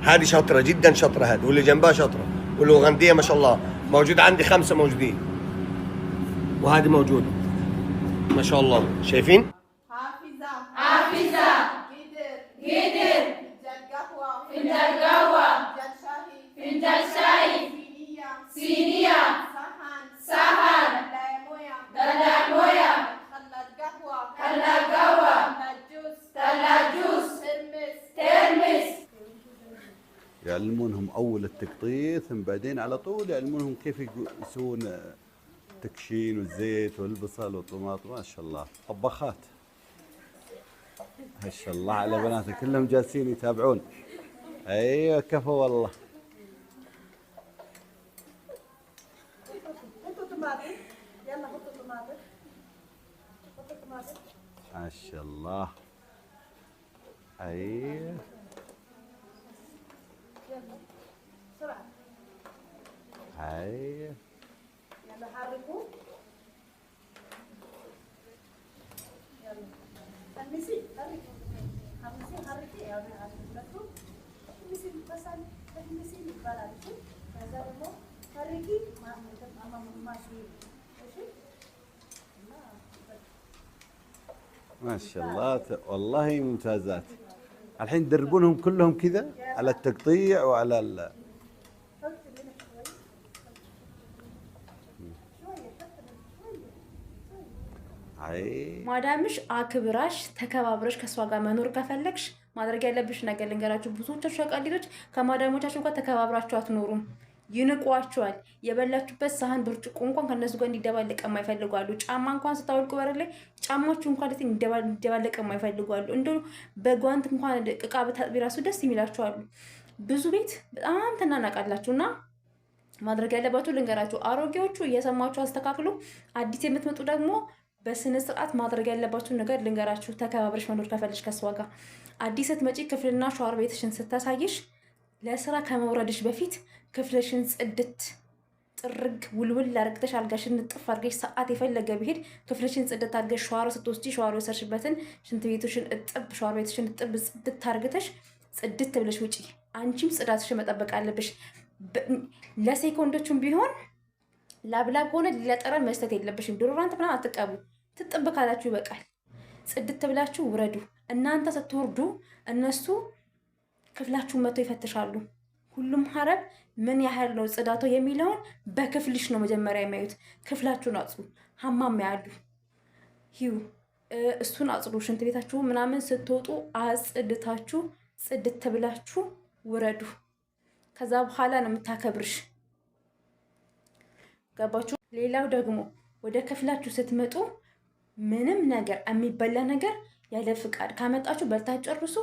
هذه شاطرة جدا شاطرة هذه، واللي جنبها شاطرة، والأوغندية ما شاء الله موجود عندي 5 موجودين، وهذه موجودة ما شاء الله. شايفين؟ حافظة حافظة قدر فنجان قهوة فنجان شاي صينية صحن دلع موية خلاط قهوة ثلاج جوس ترمس. يعلمونهم أول التقطيث، بعدين على طول يعلمونهم كيف يسوون التكشين والزيت والبصل والطماطم. ما شاء الله طباخات، ما شاء الله على بناتك كلهم جالسين يتابعون. ايوه كفو والله. ما شاء الله. ايوه ايوه يلا حركوا يلا حمسي حركي يا عشان حمسي بس حمسي يبقى كذا ደግሞ حركي ما ماشي ماشي. ما شاء الله والله ممتازات. الحين تدربونهم كلهم كذا على التقطيع وعلى ማዳምሽ አክብራሽ ተከባብረሽ ከሷ ጋር መኖር ከፈለግሽ ማድረግ ያለብሽ ነገር ልንገራችሁ። ብዙዎቻችሁ ሸቃሊቶች ከማዳሞቻችሁ ጋር ተከባብራችሁ አትኖሩም፣ ይንቋችኋል። የበላችሁበት ሳህን ብርጭቆ እንኳን ከነሱ ጋር እንዲደባለቅ የማይፈልጉ አሉ። ጫማ እንኳን ስታወልቁ በር ላይ ጫማችሁ እንኳን እንዲደባለቅ የማይፈልጉ አሉ። እንደው በጓንት እንኳን እቃ በታጥቢ ራሱ ደስ የሚላችሁ አሉ። ብዙ ቤት በጣም ትናናቃላችሁና ማድረግ ያለባችሁ ልንገራችሁ። አሮጌዎቹ እየሰማችሁ አስተካክሉ። አዲስ የምትመጡ ደግሞ በስነ ስርዓት ማድረግ ያለባችሁ ነገር ልንገራችሁ። ተከባብረሽ መኖር ከፈልሽ ከሷ ጋር አዲስ ስትመጪ ክፍልና ሻወር ቤትሽን ስታሳይሽ ለስራ ከመውረድሽ በፊት ክፍልሽን ጽድት ጥርግ ውልውል አርግተሽ አልጋሽን ንጥፍ አርገሽ ሰዓት የፈለገ ቢሄድ ክፍልሽን ጽድት አርገሽ ሻወር ስትወስጂ ሻወር ወሰርሽበትን ሽንት ቤትሽን እጥብ ሻወር ቤትሽን እጥብ ጽድት አርግተሽ ጽድት ብለሽ ውጪ። አንቺም ጽዳትሽን መጠበቅ አለብሽ። ለሴኮንዶቹም ቢሆን ላብላብ ሆነ ለጠረን መስጠት የለብሽም። ዶሮራንት ምናምን አትቀቡ። ትጥብ ካላችሁ ይበቃል። ጽድት ብላችሁ ውረዱ። እናንተ ስትወርዱ እነሱ ክፍላችሁን መጥተው ይፈትሻሉ። ሁሉም ሀረብ ምን ያህል ነው ጽዳቶ የሚለውን በክፍልሽ ነው መጀመሪያ የሚያዩት። ክፍላችሁን አጽዱ። ሀማም ያሉ ሂው እሱን አጽዱ። ሽንት ቤታችሁ ምናምን ስትወጡ አጽድታችሁ ጽድት ብላችሁ ውረዱ። ከዛ በኋላ ነው የምታከብርሽ። ገባችሁ? ሌላው ደግሞ ወደ ክፍላችሁ ስትመጡ ምንም ነገር የሚበላ ነገር ያለ ፍቃድ ካመጣችሁ በልታችሁ ጨርሱ።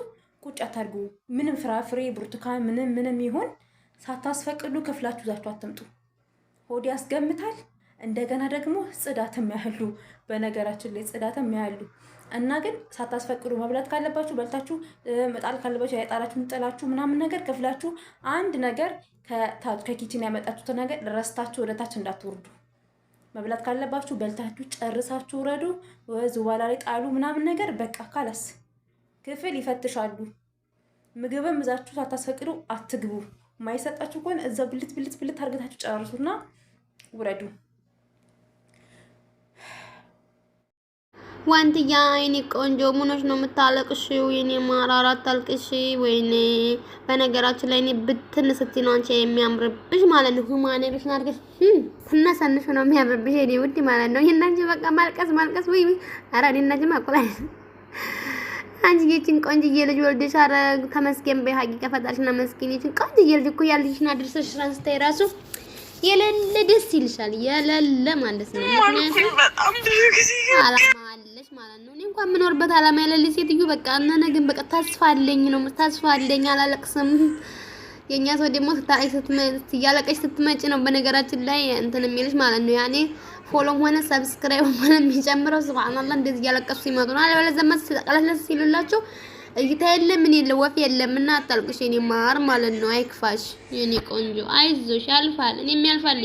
ቁጭ አታርጉ። ምንም ፍራፍሬ፣ ብርቱካን፣ ምንም ይሁን ሳታስፈቅዱ ክፍላችሁ ዛችሁ አትምጡ። ሆድ ያስገምታል። እንደገና ደግሞ ጽዳትም ያህሉ በነገራችን ላይ ጽዳትም ያህሉ እና ግን ሳታስፈቅዱ መብላት ካለባችሁ በልታችሁ መጣል ካለባችሁ ያጣላችሁን ጥላችሁ ምናምን ነገር ክፍላችሁ አንድ ነገር ከኪችን ያመጣችሁት ነገር ረስታችሁ ወደታች እንዳትወርዱ። መብላት ካለባችሁ በልታችሁ ጨርሳችሁ ውረዱ። ዝዋላ ላይ ጣሉ ምናምን ነገር በቃ ካላስ ክፍል ይፈትሻሉ። ምግብም እዛችሁ ሳታስፈቅዱ አትግቡ። ማይሰጣችሁ ከሆነ እዛው ብልት አርግታችሁ ጨርሱና ውረዱ። ዋንትያ አይኔ ቆንጆ ሙኖች ነው የምታለቅሽው? የኔ ማራራት አልቅሽ። ወይኔ በነገራችን ላይ እኔ ብትን ስትይ ነው አንቺ የሚያምርብሽ ማለት ነው። ሁማኔሮች ናርገሽ ትነሰንሽ ነው የሚያምርብሽ የኔ ውድ ማለት ነው። ይሄን አንቺ በቃ ማልቀስ ወይ ኧረ እኔ እና ጅማ ቆላይ አንቺ ይቺን ቆንጅዬ ልጅ ወልደሽ ኧረ ተመስገን በይ። ሀቂቃ ፈጣሪሽና መስኪን ይቺን ቆንጅዬ ልጅ እኮ ያልሽና ድርሰሽ ትራንስታይ ራሱ የሌለ ደስ ይልሻል። የሌለ ማለት ነው። ምክንያቱም በጣም ብዙ ጊዜ አላማ አለሽ ማለት ነው። እኔ እንኳን የምኖርበት አላማ ያለልኝ ሴትዮ በቃ እና ግን በቃ ተስፋ አለኝ ነው። ተስፋ አለኝ አላለቅስም። የኛ ሰው ደግሞ እያለቀሽ ስትመጪ ነው በነገራችን ላይ እንትን የሚልሽ ማለት ነው። ያኔ ፎሎም ሆነ ሰብስክራይብ ሆነ የሚጨምረው ሱብሃንአላህ እንደዚህ እያለቀሱ ሲመጡ ነው። አለበለዚያ ተቀለለስ ሲሉላችሁ እይታ የለም ምን የለ ወፍ የለም። እና አታልቅሽ የኔ ማር ማለት ነው። አይክፋሽ የኔ ቆንጆ አይዞሽ፣ ያልፋል። እኔም ያልፋል።